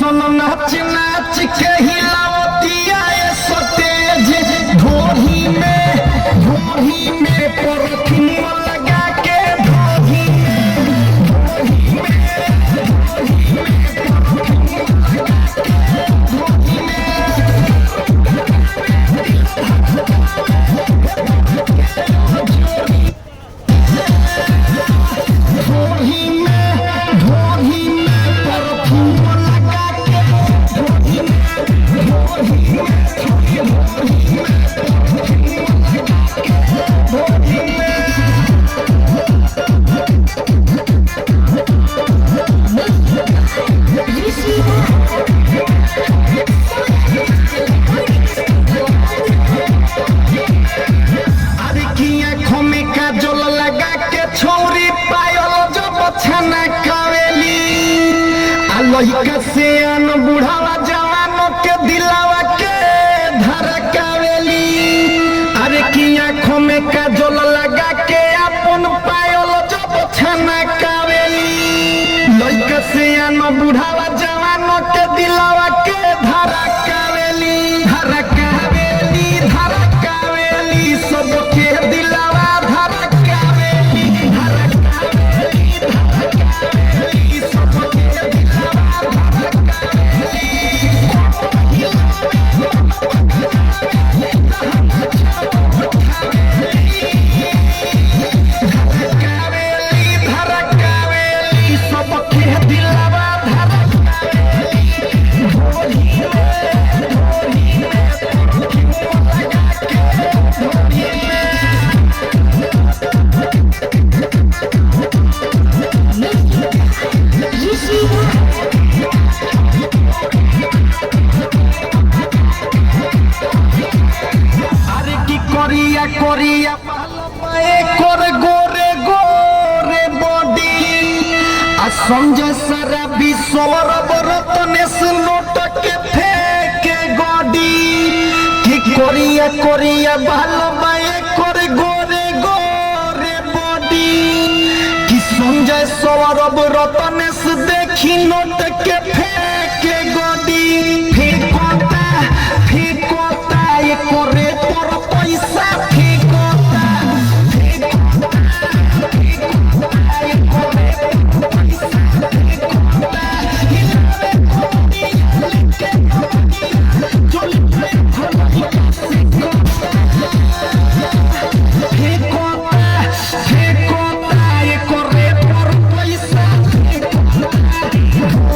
ऐसन नाच नाच के हिलावतिया सतेज ढोही में परफ्यूम लगा के ढोही लइका से अन बुढ़ावा जवानों के दिलावा के धड़कावेली। अरे की आँखों में काजल लगा के अपन पायल जब छनकावेली। लइका से अन बुढ़ावा जवानों के दिलावा के धड़कावेली सबके दिलावा धड़कावेली सबके कोरिया गोरे गोरे बॉडी आ संजय सराबी सौरभ रतनेश नोट के फेंके गॉडी की कोरिया भालो बाए गोरे गोरे बॉडी की संजय सौरभ रतनेश देखी नोट के फेंके गॉडी